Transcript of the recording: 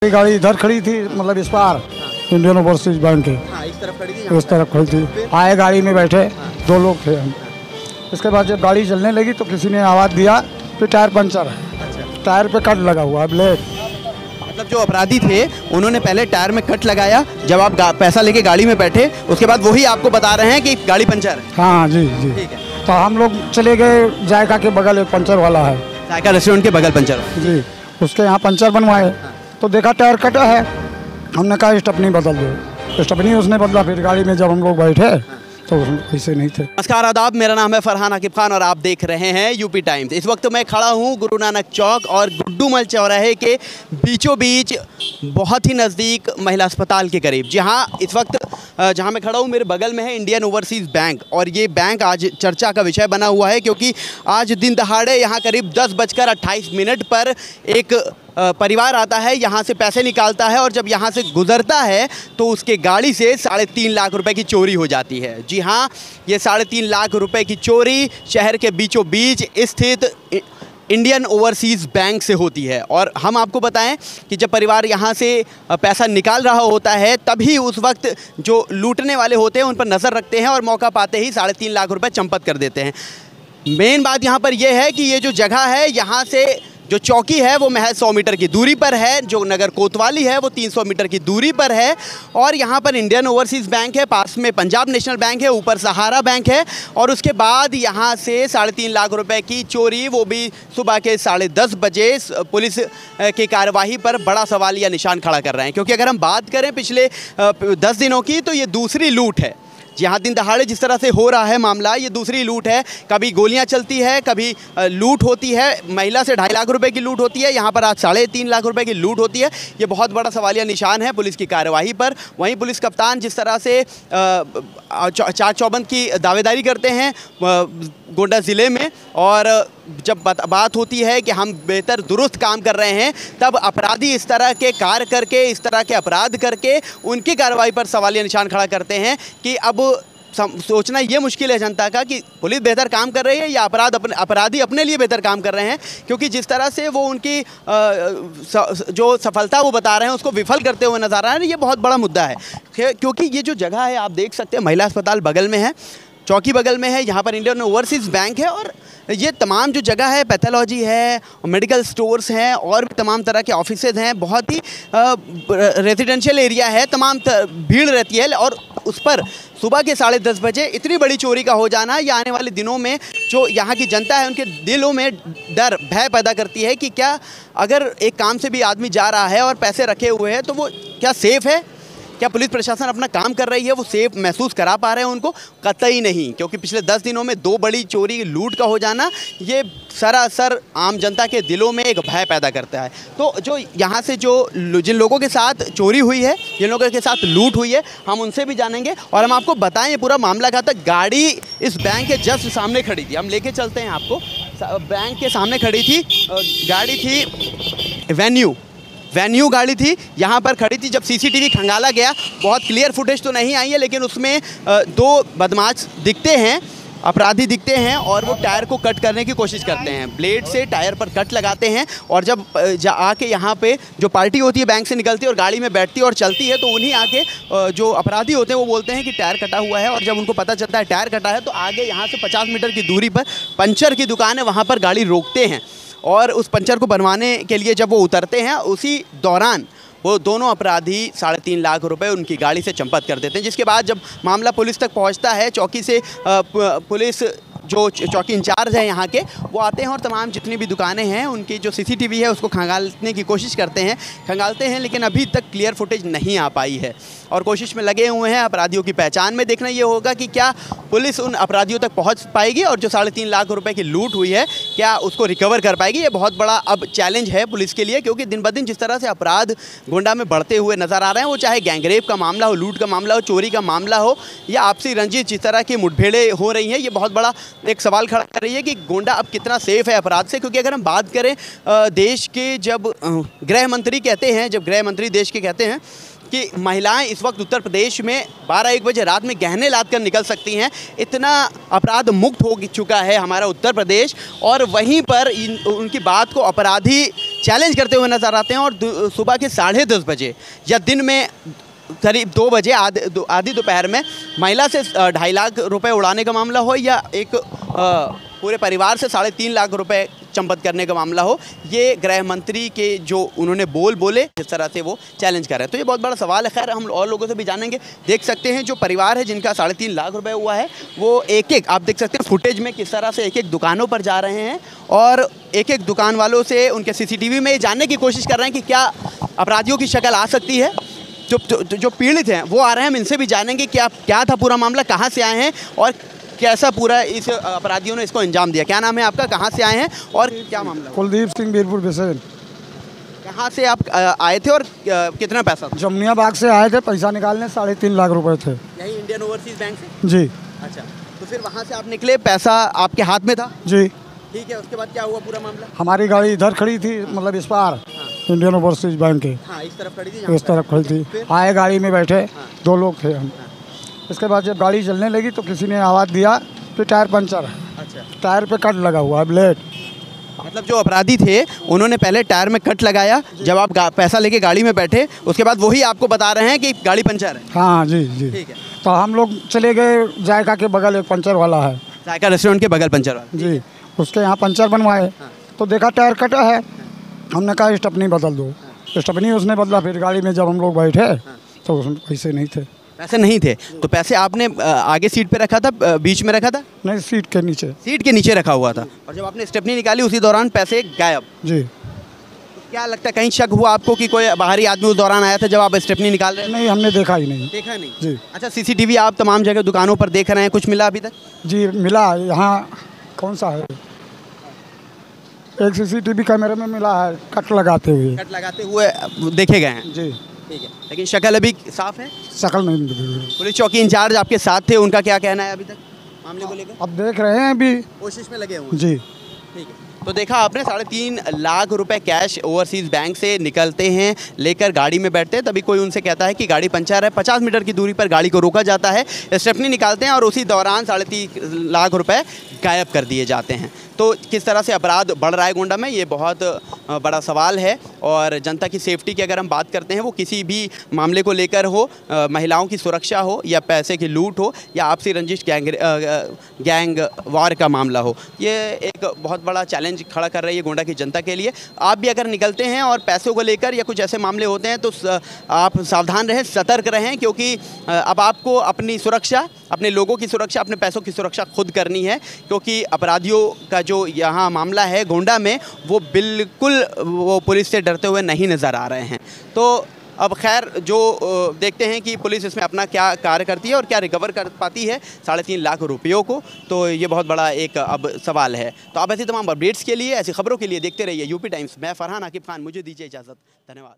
गाड़ी इधर खड़ी थी, मतलब इस पार इंडियन ओवरसीज बैंक के इस तरफ खड़ी थी, इस तरफ खड़ी थी। आए गाड़ी में बैठे 2 लोग थे हम। इसके बाद जब गाड़ी चलने लगी तो किसी ने आवाज़ दिया कि टायर पंचर है। टायर पे कट लगा हुआ है ब्लैक। मतलब जो अपराधी थे उन्होंने पहले टायर में कट लगाया, जब आप पैसा लेके गाड़ी में बैठे उसके बाद वही आपको बता रहे हैं कि गाड़ी पंचर है। हाँ जी जी। ठीक है। तो हम लोग चले गए, जायका के बगल एक पंचर वाला है, जायका रेस्टोरेंट के बगल पंचर जी, उसके यहाँ पंचर बनवाए। तो देखा टायर कटा है, हमने कहा स्टपनी बदल दो। स्टपनी उसने बदला। फिर गाड़ी में जब हम लोग बैठे तो ऐसे नहीं थे। नमस्कार, आदाब, मेरा नाम है फरहान आकिब खान और आप देख रहे हैं यूपी टाइम्स। इस वक्त मैं खड़ा हूं गुरु नानक चौक और गुड्डूमल चौराहे के बीचों बीच, बहुत ही नज़दीक महिला अस्पताल के करीब। जहां इस वक्त जहां मैं खड़ा हूं मेरे बगल में है इंडियन ओवरसीज़ बैंक, और ये बैंक आज चर्चा का विषय बना हुआ है क्योंकि आज दिन दहाड़े यहाँ करीब 10:28 पर एक परिवार आता है, यहाँ से पैसे निकालता है और जब यहाँ से गुजरता है तो उसके गाड़ी से 3.5 लाख रुपए की चोरी हो जाती है। जी हाँ, ये 3.5 लाख रुपए की चोरी शहर के बीचों बीच स्थित इंडियन ओवरसीज़ बैंक से होती है। और हम आपको बताएं कि जब परिवार यहाँ से पैसा निकाल रहा होता है तभी उस वक्त जो लूटने वाले होते हैं उन पर नज़र रखते हैं और मौका पाते ही 3.5 लाख रुपए चंपत कर देते हैं। मेन बात यहाँ पर यह है कि ये जो जगह है, यहाँ से जो चौकी है वो महज 100 मीटर की दूरी पर है, जो नगर कोतवाली है वो 300 मीटर की दूरी पर है, और यहाँ पर इंडियन ओवरसीज़ बैंक है, पास में पंजाब नेशनल बैंक है, ऊपर सहारा बैंक है। और उसके बाद यहाँ से 3.5 लाख रुपए की चोरी, वो भी सुबह के 10:30 बजे, पुलिस की कार्यवाही पर बड़ा सवालिया निशान खड़ा कर रहे हैं। क्योंकि अगर हम बात करें पिछले 10 दिनों की तो ये दूसरी लूट है। जहाँ दिन दहाड़े जिस तरह से हो रहा है मामला, ये दूसरी लूट है। कभी गोलियां चलती है, कभी लूट होती है, महिला से 2.5 लाख रुपए की लूट होती है, यहाँ पर आज 3.5 लाख रुपए की लूट होती है। ये बहुत बड़ा सवालिया निशान है पुलिस की कार्यवाही पर। वहीं पुलिस कप्तान जिस तरह से चार चौबंद की दावेदारी करते हैं गोंडा ज़िले में, और जब बात होती है कि हम बेहतर दुरुस्त काम कर रहे हैं, तब अपराधी इस तरह के कार्य करके, इस तरह के अपराध करके उनकी कार्रवाई पर सवालिया निशान खड़ा करते हैं कि अब सोचना ये मुश्किल है जनता का कि पुलिस बेहतर काम कर रही है या अपराधी अपने लिए बेहतर काम कर रहे हैं। क्योंकि जिस तरह से वो उनकी जो सफलता वो बता रहे हैं उसको विफल करते हुए नजर आ रहे हैं, ये बहुत बड़ा मुद्दा है। क्योंकि ये जो जगह है आप देख सकते हैं, महिला अस्पताल बगल में है, चौकी बगल में है, यहाँ पर इंडियन ओवरसीज़ बैंक है, और ये तमाम जो जगह है, पैथोलॉजी है, मेडिकल स्टोर्स हैं और भी तमाम तरह के ऑफिसेज हैं, बहुत ही रेजिडेंशियल एरिया है, तमाम भीड़ रहती है। और उस पर सुबह के 10:30 बजे इतनी बड़ी चोरी का हो जाना, ये आने वाले दिनों में जो यहाँ की जनता है उनके दिलों में डर, भय पैदा करती है कि क्या अगर एक काम से भी आदमी जा रहा है और पैसे रखे हुए हैं तो वो क्या सेफ़ है, क्या पुलिस प्रशासन अपना काम कर रही है, वो सेफ महसूस करा पा रहे हैं उनको? कतई नहीं। क्योंकि पिछले 10 दिनों में 2 बड़ी चोरी, लूट का हो जाना, ये सरासर आम जनता के दिलों में एक भय पैदा करता है। तो जो यहाँ से जिन लोगों के साथ चोरी हुई है, जिन लोगों के साथ लूट हुई है, हम उनसे भी जानेंगे और हम आपको बताएं ये पूरा मामला क्या था। गाड़ी इस बैंक के जस्ट सामने खड़ी थी, हम लेके चलते हैं आपको। बैंक के सामने खड़ी थी, गाड़ी थी वेन्यू गाड़ी थी, यहाँ पर खड़ी थी। जब सीसीटीवी खंगाला गया, बहुत क्लियर फुटेज तो नहीं आई है, लेकिन उसमें 2 बदमाश दिखते हैं, अपराधी दिखते हैं, और वो टायर को कट करने की कोशिश करते हैं, ब्लेड से टायर पर कट लगाते हैं। और जब आके यहाँ पे जो पार्टी होती है बैंक से निकलती है और गाड़ी में बैठती है और चलती है, तो उन्हीं आके जो अपराधी होते हैं वो बोलते हैं कि टायर कटा हुआ है। और जब उनको पता चलता है टायर कटा है, तो आगे यहाँ से 50 मीटर की दूरी पर पंचर की दुकान है, वहाँ पर गाड़ी रोकते हैं और उस पंचर को बनवाने के लिए जब वो उतरते हैं, उसी दौरान वो दोनों अपराधी 3.5 लाख रुपए उनकी गाड़ी से चंपत कर देते हैं। जिसके बाद जब मामला पुलिस तक पहुंचता है, चौकी से पुलिस जो चौकी इंचार्ज है यहाँ के, वो आते हैं और तमाम जितनी भी दुकानें हैं उनकी जो सीसीटीवी है उसको खंगालने की कोशिश खंगालते हैं, लेकिन अभी तक क्लियर फुटेज नहीं आ पाई है और कोशिश में लगे हुए हैं अपराधियों की पहचान में। देखना ये होगा कि क्या पुलिस उन अपराधियों तक पहुँच पाएगी और जो 3.5 लाख रुपए की लूट हुई है क्या उसको रिकवर कर पाएगी। ये बहुत बड़ा अब चैलेंज है पुलिस के लिए, क्योंकि दिन ब दिन जिस तरह से अपराध गोंडा में बढ़ते हुए नज़र आ रहे हैं, वो चाहे गैंगरेप का मामला हो, लूट का मामला हो, चोरी का मामला हो, या आपसी रंजिश जिस तरह की मुठभेड़ें हो रही हैं, ये बहुत बड़ा एक सवाल खड़ा कर रही है कि गोंडा अब कितना सेफ है अपराध से। क्योंकि अगर हम बात करें देश के जब गृह मंत्री देश के कहते हैं कि महिलाएं इस वक्त उत्तर प्रदेश में 12-1 बजे रात में गहने लाद कर निकल सकती हैं, इतना अपराध मुक्त हो चुका है हमारा उत्तर प्रदेश। और वहीं पर उनकी बात को अपराधी चैलेंज करते हुए नजर आते हैं और सुबह के 10:30 बजे या दिन में करीब 2 बजे आधी दोपहर में महिला से 2.5 लाख रुपए उड़ाने का मामला हो या एक पूरे परिवार से 3.5 लाख रुपए चंपत करने का मामला हो, ये गृह मंत्री के जो उन्होंने बोले जिस तरह से वो चैलेंज कर रहे हैं, तो ये बहुत बड़ा सवाल है। खैर हम और लोगों से भी जानेंगे। देख सकते हैं जो परिवार है जिनका 3.5 लाख रुपए हुआ है, वो एक आप देख सकते हैं फुटेज में किस तरह से एक दुकानों पर जा रहे हैं और एक दुकान वालों से उनके CCTV में जानने की कोशिश कर रहे हैं कि क्या अपराधियों की शक्ल आ सकती है। जो पीड़ित हैं वो आ रहे हैं, हम इनसे भी जानेंगे क्या था पूरा मामला, कहाँ से आए हैं और कैसा पूरा इस अपराधियों ने इसको अंजाम दिया। क्या नाम है आपका, कहाँ से आए हैं और क्या मामला? कुलदीप सिंह बीरपुर बिसेन। कहाँ से आप आए थे और कितना पैसा था? जमुनिया बाग से आए थे, पैसा निकालने 3.5 लाख रुपए थे। यही इंडियन ओवरसीज बैंक से? जी। अच्छा, तो फिर वहाँ से आप निकले, पैसा आपके हाथ में था? जी। ठीक है, उसके बाद क्या हुआ पूरा मामला? हमारी गाड़ी इधर खड़ी थी, मतलब इस पार इंडियन ओवरसीज बैंक के। हाँ, इस तरफ खड़ी थी, इस तरफ खड़ी थी। आए गाड़ी में बैठे, 2 लोग थे हम। इसके बाद जब गाड़ी चलने लगी तो किसी ने आवाज़ दिया कि टायर पंचर है। अच्छा, टायर पे कट लगा हुआ है, ब्लेड। मतलब जो अपराधी थे उन्होंने पहले टायर में कट लगाया, जब आप पैसा लेके गाड़ी में बैठे उसके बाद वही आपको बता रहे हैं कि गाड़ी पंचर है। हाँ जी जी। ठीक है, तो हम लोग चले गए, जायका के बगल एक पंचर वाला है, जायका रेस्टोरेंट के बगल पंचर वाला जी, उसके यहाँ पंचर बनवाए। तो देखा टायर कटा है, हमने कहा स्टेपनी बदल दो। स्टेपनी उसने बदला। फिर गाड़ी में जब हम लोग बैठे तो उसमें पैसे नहीं थे। पैसे नहीं थे? तो पैसे आपने आगे सीट पे रखा था, बीच में रखा था? नहीं, सीट के नीचे। सीट के नीचे रखा हुआ था। और जब आपने स्टेपनी निकाली उसी दौरान पैसे गायब? जी। तो क्या लगता है, कहीं शक हुआ आपको कि कोई बाहरी आदमी उस दौरान आया था जब आप स्टेपनी निकाल रहे थे? नहीं, हमने देखा ही नहीं। देखा नहीं जी। अच्छा, CCTV आप तमाम जगह दुकानों पर देख रहे हैं, कुछ मिला अभी तक? जी मिला। यहाँ कौन सा है, एक CCTV कैमरे में मिला है, कट लगाते हुए देखे गए हैं। जी। ठीक है, लेकिन शक्ल अभी साफ है? शक्ल नहीं दिखी। पुलिस चौकी इंचार्ज आपके साथ थे, उनका क्या कहना है अभी तक मामले को लेकर? अब देख रहे हैं, अभी कोशिश में लगे हुए। जी। ठीक है, तो देखा आपने 3.5 लाख रुपए कैश ओवरसीज बैंक से निकलते हैं, लेकर गाड़ी में बैठते हैं, तभी कोई उनसे कहता है कि गाड़ी पंचर है। 50 मीटर की दूरी पर गाड़ी को रोका जाता है, स्टेपनी निकालते हैं और उसी दौरान 3.5 लाख रुपए गायब कर दिए जाते हैं। तो किस तरह से अपराध बढ़ रहा है गोंडा में, ये बहुत बड़ा सवाल है। और जनता की सेफ्टी की अगर हम बात करते हैं, वो किसी भी मामले को लेकर हो, महिलाओं की सुरक्षा हो या पैसे की लूट हो या आपसी रंजिश गैंग वार का मामला हो, ये एक बहुत बड़ा चैलेंज खड़ा कर रही है गोंडा की जनता के लिए। आप भी अगर निकलते हैं और पैसों को लेकर या कुछ ऐसे मामले होते हैं तो आप सावधान रहें, सतर्क रहें, क्योंकि अब आपको अपनी सुरक्षा, अपने लोगों की सुरक्षा, अपने पैसों की सुरक्षा खुद करनी है। क्योंकि अपराधियों का जो यहाँ मामला है गोंडा में, वो बिल्कुल वो पुलिस से डरते हुए नहीं नज़र आ रहे हैं। तो अब खैर जो देखते हैं कि पुलिस इसमें अपना क्या कार्य करती है और क्या रिकवर कर पाती है 3.5 लाख रुपयों को, तो ये बहुत बड़ा एक अब सवाल है। तो आप ऐसी तमाम अपडेट्स के लिए, ऐसी खबरों के लिए देखते रहिए यूपी टाइम्स। मैं फरहान आकिब खान, मुझे दीजिए इजाज़त। धन्यवाद।